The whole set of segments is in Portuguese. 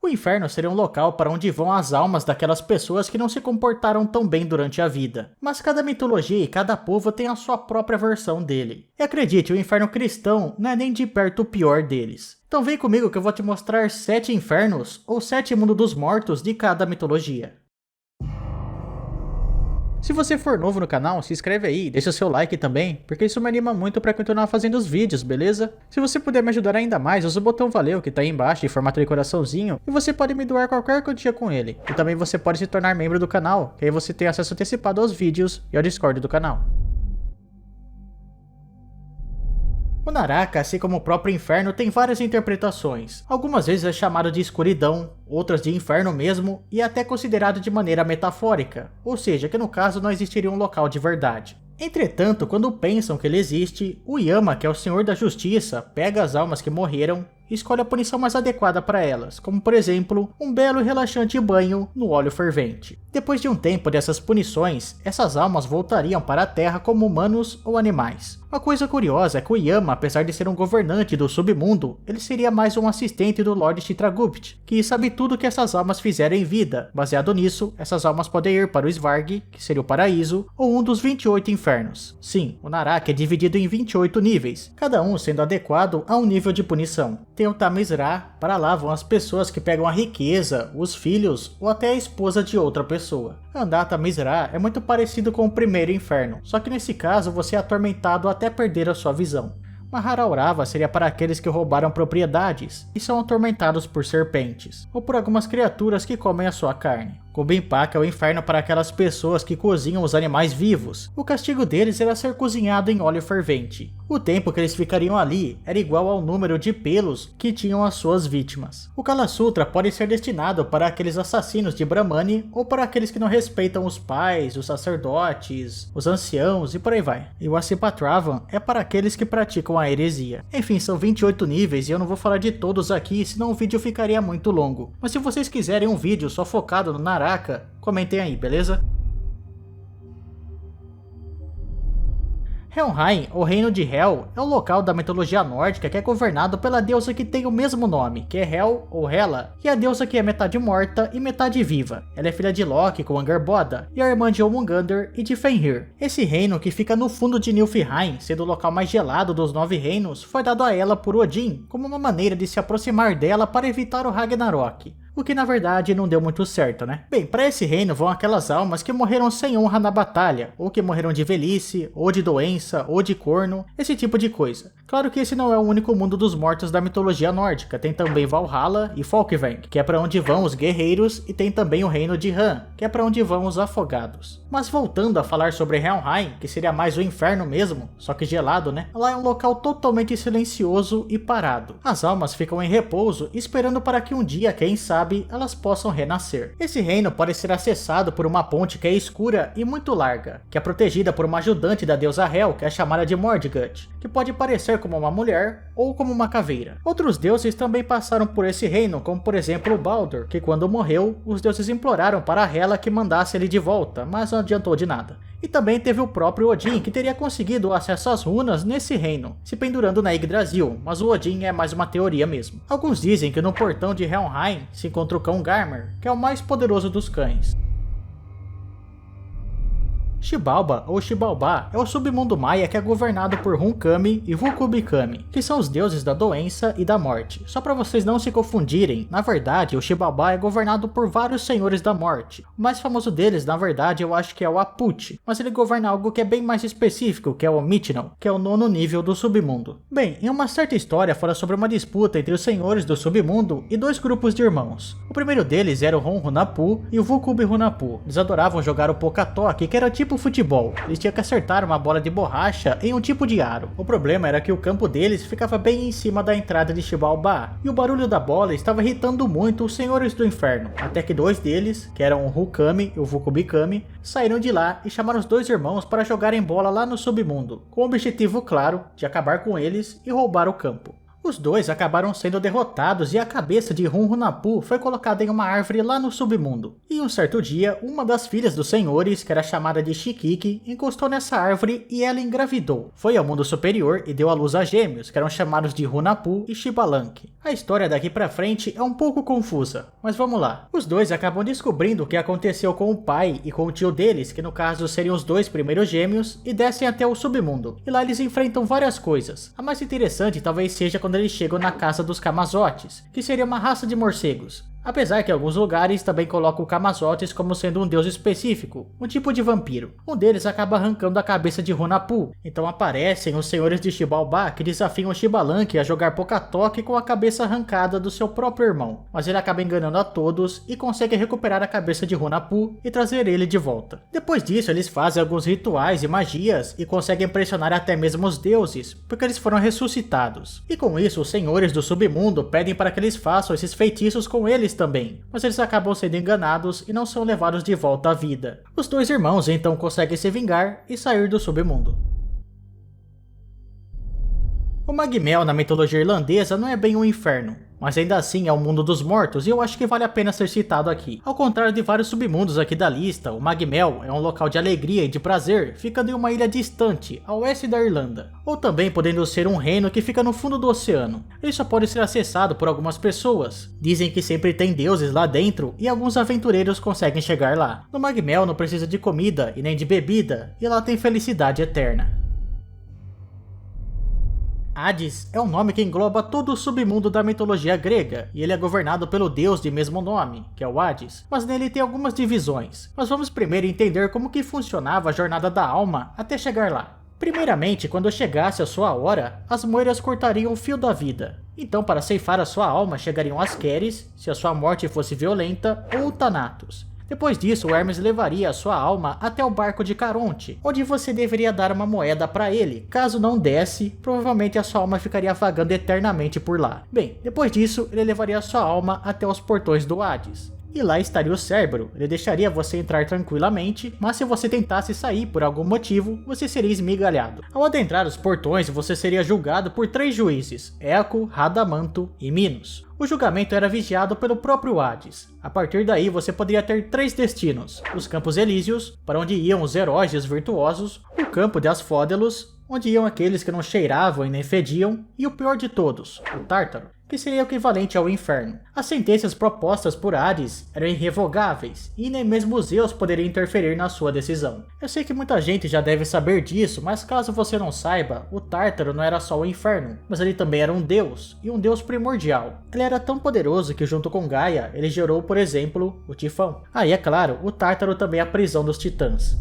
O inferno seria um local para onde vão as almas daquelas pessoas que não se comportaram tão bem durante a vida. Mas cada mitologia e cada povo tem a sua própria versão dele. E acredite, o inferno cristão não é nem de perto o pior deles. Então vem comigo que eu vou te mostrar 7 infernos ou 7 mundos dos mortos de cada mitologia. Se você for novo no canal, se inscreve aí, deixa seu like também, porque isso me anima muito para continuar fazendo os vídeos, beleza? Se você puder me ajudar ainda mais, usa o botão valeu que tá aí embaixo em formato de coraçãozinho, e você pode me doar qualquer quantia com ele. E também você pode se tornar membro do canal, que aí você tem acesso antecipado aos vídeos e ao Discord do canal. O Naraka, assim como o próprio inferno, tem várias interpretações. Algumas vezes é chamado de escuridão, outras de inferno mesmo, e até considerado de maneira metafórica, ou seja, que no caso não existiria um local de verdade. Entretanto, quando pensam que ele existe, o Yama, que é o Senhor da Justiça, pega as almas que morreram e escolhe a punição mais adequada para elas, como por exemplo, um belo e relaxante banho no óleo fervente. Depois de um tempo dessas punições, essas almas voltariam para a Terra como humanos ou animais. Uma coisa curiosa é que o Yama, apesar de ser um governante do submundo, ele seria mais um assistente do Lord Chitragupt, que sabe tudo que essas almas fizeram em vida. Baseado nisso, essas almas podem ir para o Svarg, que seria o paraíso, ou um dos 28 infernos. Sim, o Naraka é dividido em 28 níveis, cada um sendo adequado a um nível de punição. Tem o Tamizra, para lá vão as pessoas que pegam a riqueza, os filhos ou até a esposa de outra pessoa. Andar Tamizra é muito parecido com o primeiro inferno, só que nesse caso você é atormentado até perder a sua visão. Maharaurava seria para aqueles que roubaram propriedades e são atormentados por serpentes, ou por algumas criaturas que comem a sua carne. Kubinpak é o inferno para aquelas pessoas que cozinham os animais vivos. O castigo deles era ser cozinhado em óleo fervente. O tempo que eles ficariam ali era igual ao número de pelos que tinham as suas vítimas. O Kala Sutra pode ser destinado para aqueles assassinos de Brahmani ou para aqueles que não respeitam os pais, os sacerdotes, os anciãos e por aí vai. E o Asipatravan é para aqueles que praticam a heresia. Enfim, são 28 níveis e eu não vou falar de todos aqui, senão o vídeo ficaria muito longo. Mas se vocês quiserem um vídeo só focado no Naraka, comentem aí, beleza? Helheim, ou Reino de Hel, é um local da mitologia nórdica que é governado pela deusa que tem o mesmo nome, que é Hel ou Hela, que é a deusa que é metade morta e metade viva. Ela é filha de Loki com Angerboda, e a irmã de Jormungandr e de Fenrir. Esse reino, que fica no fundo de Niflheim, sendo o local mais gelado dos 9 reinos, foi dado a ela por Odin, como uma maneira de se aproximar dela para evitar o Ragnarok. O que na verdade não deu muito certo, né? Bem, para esse reino vão aquelas almas que morreram sem honra na batalha, ou que morreram de velhice, ou de doença, ou de corno, esse tipo de coisa. Claro que esse não é o único mundo dos mortos da mitologia nórdica, tem também Valhalla e Folkvang, que é para onde vão os guerreiros, e tem também o reino de Han, que é para onde vão os afogados. Mas voltando a falar sobre Helheim, que seria mais o inferno mesmo, só que gelado, né? Lá é um local totalmente silencioso e parado. As almas ficam em repouso, esperando para que um dia, quem sabe, elas possam renascer. Esse reino pode ser acessado por uma ponte que é escura e muito larga, que é protegida por uma ajudante da deusa Hel, que é chamada de Mordgut, que pode parecer como uma mulher ou como uma caveira. Outros deuses também passaram por esse reino, como por exemplo o Baldur, que quando morreu, os deuses imploraram para Hela que mandasse ele de volta, mas não adiantou de nada. E também teve o próprio Odin, que teria conseguido acesso às runas nesse reino, se pendurando na Yggdrasil, mas o Odin é mais uma teoria mesmo. Alguns dizem que no portão de Helheim se encontra o cão Garmr, que é o mais poderoso dos cães. Xibalba, ou Xibalbá, é o submundo maia que é governado por Hun-Kami e Vucubikami, que são os deuses da doença e da morte. Só para vocês não se confundirem, na verdade o Xibalbá é governado por vários senhores da morte. O mais famoso deles, na verdade, eu acho que é o Aput, mas ele governa algo que é bem mais específico, que é o Mithnal, que é o 9º nível do submundo. Bem, em uma certa história fala sobre uma disputa entre os senhores do submundo e 2 grupos de irmãos. O primeiro deles era o Hon-Hunapu e o Vucub-Hunapu. Eles adoravam jogar o Pokatok, que era tipo futebol. Eles tinham que acertar uma bola de borracha em um tipo de aro. O problema era que o campo deles ficava bem em cima da entrada de Xibalbá, e o barulho da bola estava irritando muito os senhores do inferno, até que 2 deles, que eram o Hun-Kami e o Vucubikami, saíram de lá e chamaram os 2 irmãos para jogarem bola lá no submundo, com o objetivo claro de acabar com eles e roubar o campo. Os dois acabaram sendo derrotados e a cabeça de Hun-Hunappu foi colocada em uma árvore lá no submundo. E um certo dia, uma das filhas dos senhores, que era chamada de Shikiki, encostou nessa árvore e ela engravidou. Foi ao mundo superior e deu à luz a gêmeos, que eram chamados de Hunappu e Shibalank. A história daqui pra frente é um pouco confusa, mas vamos lá. Os dois acabam descobrindo o que aconteceu com o pai e com o tio deles, que no caso seriam os dois primeiros gêmeos, e descem até o submundo. E lá eles enfrentam várias coisas. A mais interessante talvez seja quando eles chegam na casa dos Kamazotes, que seria uma raça de morcegos. Apesar que alguns lugares também colocam o Kamazotes como sendo um deus específico, um tipo de vampiro. Um deles acaba arrancando a cabeça de Hunappu, então aparecem os senhores de Xibalbá que desafiam o Shibalank a jogar Pokatoki com a cabeça arrancada do seu próprio irmão. Mas ele acaba enganando a todos e consegue recuperar a cabeça de Hunappu e trazer ele de volta. Depois disso eles fazem alguns rituais e magias e conseguem pressionar até mesmo os deuses, porque eles foram ressuscitados. E com isso os senhores do submundo pedem para que eles façam esses feitiços com eles também, mas eles acabam sendo enganados e não são levados de volta à vida. Os dois irmãos então conseguem se vingar e sair do submundo. O Magmel na mitologia irlandesa não é bem um inferno, mas ainda assim é o mundo dos mortos e eu acho que vale a pena ser citado aqui. Ao contrário de vários submundos aqui da lista, o Magmel é um local de alegria e de prazer, ficando em uma ilha distante, a oeste da Irlanda. Ou também podendo ser um reino que fica no fundo do oceano. Ele só pode ser acessado por algumas pessoas. Dizem que sempre tem deuses lá dentro e alguns aventureiros conseguem chegar lá. No Magmel não precisa de comida e nem de bebida, e lá tem felicidade eterna. Hades é um nome que engloba todo o submundo da mitologia grega, e ele é governado pelo deus de mesmo nome, que é o Hades, mas nele tem algumas divisões. Mas vamos primeiro entender como que funcionava a jornada da alma até chegar lá. Primeiramente, quando chegasse a sua hora, as moiras cortariam o fio da vida. Então, para ceifar a sua alma, chegariam as Keres, se a sua morte fosse violenta, ou Thanatos. Depois disso, o Hermes levaria a sua alma até o barco de Caronte, onde você deveria dar uma moeda para ele. Caso não desse, provavelmente a sua alma ficaria vagando eternamente por lá. Bem, depois disso, ele levaria a sua alma até os portões do Hades. E lá estaria o Cérebro, ele deixaria você entrar tranquilamente, mas se você tentasse sair por algum motivo, você seria esmigalhado. Ao adentrar os portões, você seria julgado por 3 juízes, Eco, Radamanto e Minos. O julgamento era vigiado pelo próprio Hades. A partir daí você poderia ter 3 destinos: os Campos Elíseos, para onde iam os heróis e os virtuosos, o Campo de Asfódelos, onde iam aqueles que não cheiravam e nem fediam, e o pior de todos, o Tártaro, que seria o equivalente ao inferno. As sentenças propostas por Hades eram irrevogáveis, e nem mesmo os Zeus poderiam interferir na sua decisão. Eu sei que muita gente já deve saber disso, mas caso você não saiba, o Tártaro não era só o inferno, mas ele também era um deus, e um deus primordial. Ele era tão poderoso que junto com Gaia, ele gerou, por exemplo, o Tifão. Ah, e é claro, o Tártaro também é a prisão dos titãs.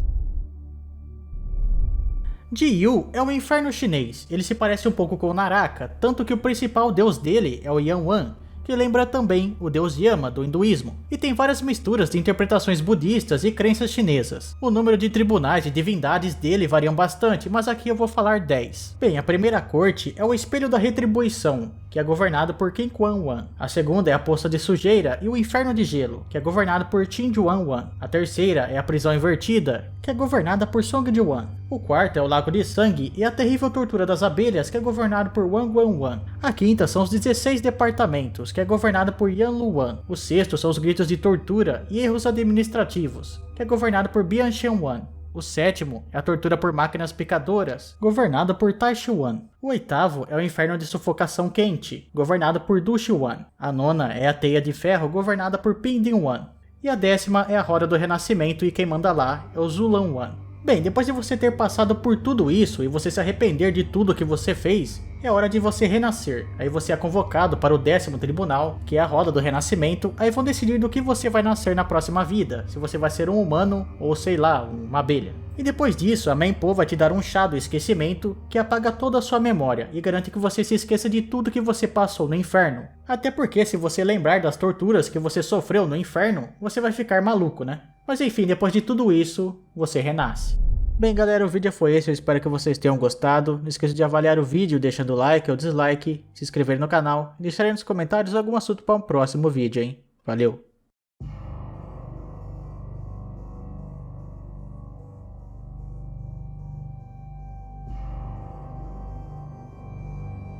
Jiyu é um inferno chinês, ele se parece um pouco com o Naraka, tanto que o principal deus dele é o Yanwan, que lembra também o deus Yama do hinduísmo, e tem várias misturas de interpretações budistas e crenças chinesas. O número de tribunais e divindades dele variam bastante, mas aqui eu vou falar 10. Bem, a primeira corte é o Espelho da Retribuição, que é governado por Qin Quan Wan. A segunda é a Poça de Sujeira e o Inferno de Gelo, que é governado por Qin Juan Wan. A terceira é a Prisão Invertida, que é governada por Song de Wan. O quarto é o Lago de Sangue e a Terrível Tortura das Abelhas, que é governado por Wang Wan Wan. A quinta são os 16 departamentos, que é governado por Yan Lu Wan. O sexto são os Gritos de Tortura e Erros Administrativos, que é governado por Bian Shen Wan. O sétimo é a Tortura por Máquinas Picadoras, governado por Tai Shi Wan. O oitavo é o Inferno de Sufocação Quente, governado por Du Shi Wan. A nona é a Teia de Ferro, governada por Pin Din Wan. E a décima é a Roda do Renascimento e quem manda lá é o Zulan Wan. Bem, depois de você ter passado por tudo isso e você se arrepender de tudo que você fez, é hora de você renascer. Aí você é convocado para o 10º tribunal, que é a Roda do Renascimento. Aí vão decidir do que você vai nascer na próxima vida, se você vai ser um humano ou sei lá, uma abelha. E depois disso, a Menpo vai te dar um chá do esquecimento que apaga toda a sua memória e garante que você se esqueça de tudo que você passou no inferno. Até porque se você lembrar das torturas que você sofreu no inferno, você vai ficar maluco, né? Mas enfim, depois de tudo isso, você renasce. Bem galera, o vídeo foi esse, eu espero que vocês tenham gostado. Não esqueça de avaliar o vídeo deixando o like ou dislike, se inscrever no canal e deixar aí nos comentários algum assunto para um próximo vídeo, hein? Valeu!